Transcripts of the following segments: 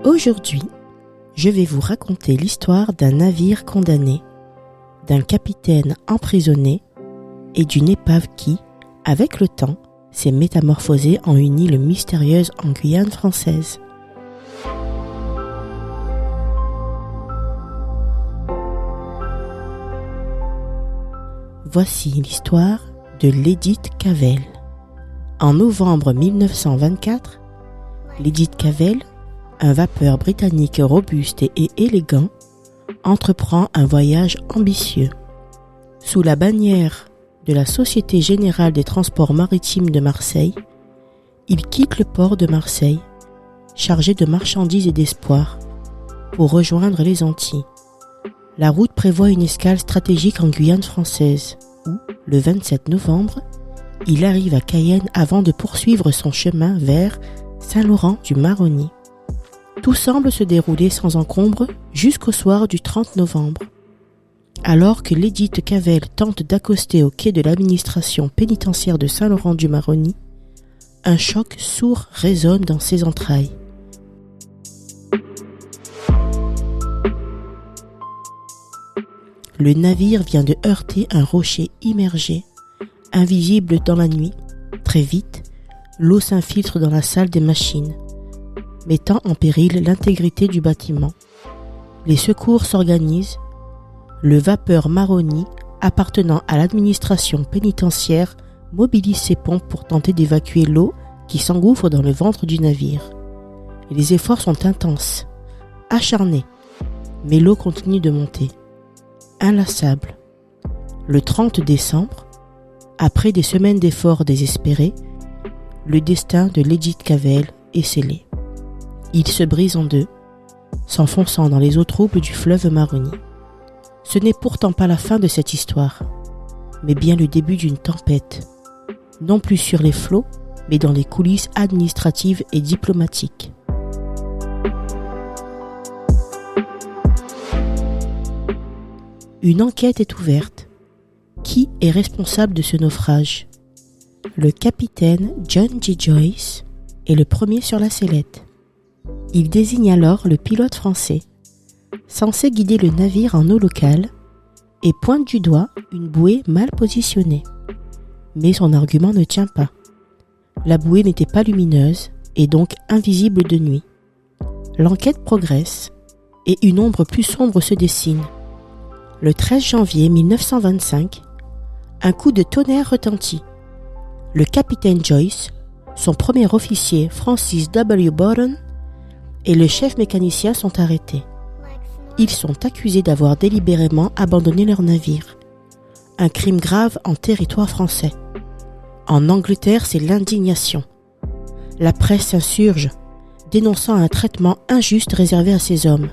Aujourd'hui, je vais vous raconter l'histoire d'un navire condamné, d'un capitaine emprisonné et d'une épave qui, avec le temps, s'est métamorphosée en une île mystérieuse en Guyane française. Voici l'histoire de l'Edith Cavell. En novembre 1924, l'Edith Cavell, un vapeur britannique robuste et élégant, entreprend un voyage ambitieux. Sous la bannière de la Société Générale des Transports Maritimes de Marseille, il quitte le port de Marseille, chargé de marchandises et d'espoir, pour rejoindre les Antilles. La route prévoit une escale stratégique en Guyane française, où, le 27 novembre, il arrive à Cayenne avant de poursuivre son chemin vers Saint-Laurent-du-Maroni. Tout semble se dérouler sans encombre jusqu'au soir du 30 novembre. Alors que l'Edith Cavell tente d'accoster au quai de l'administration pénitentiaire de Saint-Laurent-du-Maroni, un choc sourd résonne dans ses entrailles. Le navire vient de heurter un rocher immergé, invisible dans la nuit. Très vite, l'eau s'infiltre dans la salle des machines, mettant en péril l'intégrité du bâtiment. Les secours s'organisent. Le vapeur Maroni, appartenant à l'administration pénitentiaire, mobilise ses pompes pour tenter d'évacuer l'eau qui s'engouffre dans le ventre du navire. Les efforts sont intenses, acharnés, mais l'eau continue de monter. Inlassable. Le 30 décembre, après des semaines d'efforts désespérés, le destin de l'Edith Cavell est scellé. Il se brise en deux, s'enfonçant dans les eaux troubles du fleuve Maroni. Ce n'est pourtant pas la fin de cette histoire, mais bien le début d'une tempête, non plus sur les flots, mais dans les coulisses administratives et diplomatiques. Une enquête est ouverte. Qui est responsable de ce naufrage ? Le capitaine John J. Joyce est le premier sur la sellette. Il désigne alors le pilote français, censé guider le navire en eau locale, et pointe du doigt une bouée mal positionnée. Mais son argument ne tient pas. La bouée n'était pas lumineuse et donc invisible de nuit. L'enquête progresse et une ombre plus sombre se dessine. Le 13 janvier 1925, un coup de tonnerre retentit. Le capitaine Joyce, son premier officier Francis W. Borden et le chef mécanicien sont arrêtés. Ils sont accusés d'avoir délibérément abandonné leur navire. Un crime grave en territoire français. En Angleterre, c'est l'indignation. La presse s'insurge, dénonçant un traitement injuste réservé à ces hommes.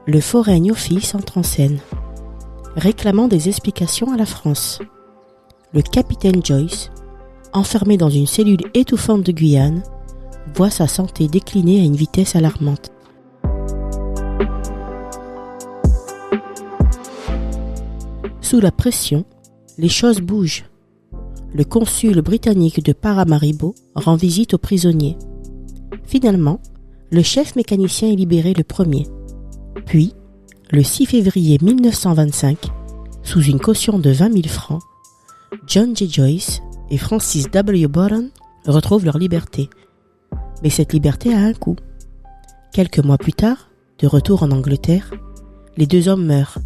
Le Foreign Office entre en scène, réclamant des explications à la France. Le capitaine Joyce, enfermé dans une cellule étouffante de Guyane, voit sa santé décliner à une vitesse alarmante. Sous la pression, les choses bougent. Le consul britannique de Paramaribo rend visite aux prisonniers. Finalement, le chef mécanicien est libéré le 1er. Puis, le 6 février 1925, sous une caution de 20 000 francs, John J. Joyce et Francis W. Borden retrouvent leur liberté. Mais cette liberté a un coût. Quelques mois plus tard, de retour en Angleterre, les deux hommes meurent.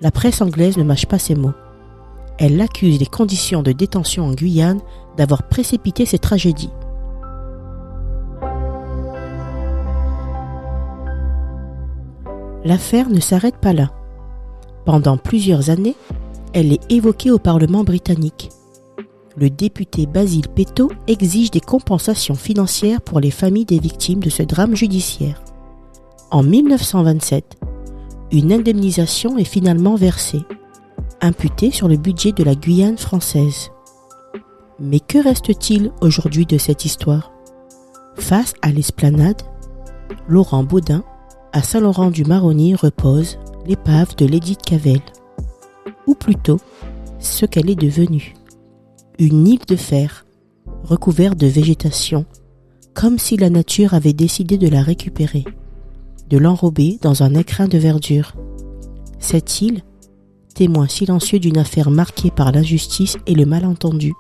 La presse anglaise ne mâche pas ses mots. Elle accuse les conditions de détention en Guyane d'avoir précipité ces tragédies. L'affaire ne s'arrête pas là. Pendant plusieurs années, elle est évoquée au Parlement britannique. Le député Basil Peto exige des compensations financières pour les familles des victimes de ce drame judiciaire. En 1927, une indemnisation est finalement versée, imputée sur le budget de la Guyane française. Mais que reste-t-il aujourd'hui de cette histoire ? Face à l'esplanade, Laurent Baudin, à Saint-Laurent-du-Maroni, repose l'épave de l'Edith Cavell. Ou plutôt, ce qu'elle est devenue. Une île de fer, recouverte de végétation, comme si la nature avait décidé de la récupérer. de l'enrober dans un écrin de verdure. Cette île, témoin silencieux d'une affaire marquée par l'injustice et le malentendu,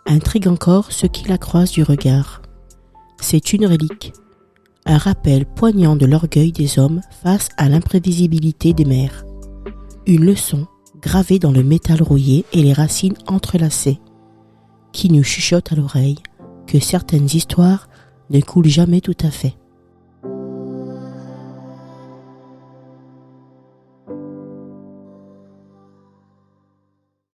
intrigue encore ceux qui la croisent du regard. C'est une relique, un rappel poignant de l'orgueil des hommes face à l'imprévisibilité des mers. Une leçon gravée dans le métal rouillé et les racines entrelacées, qui nous chuchote à l'oreille que certaines histoires ne coulent jamais tout à fait.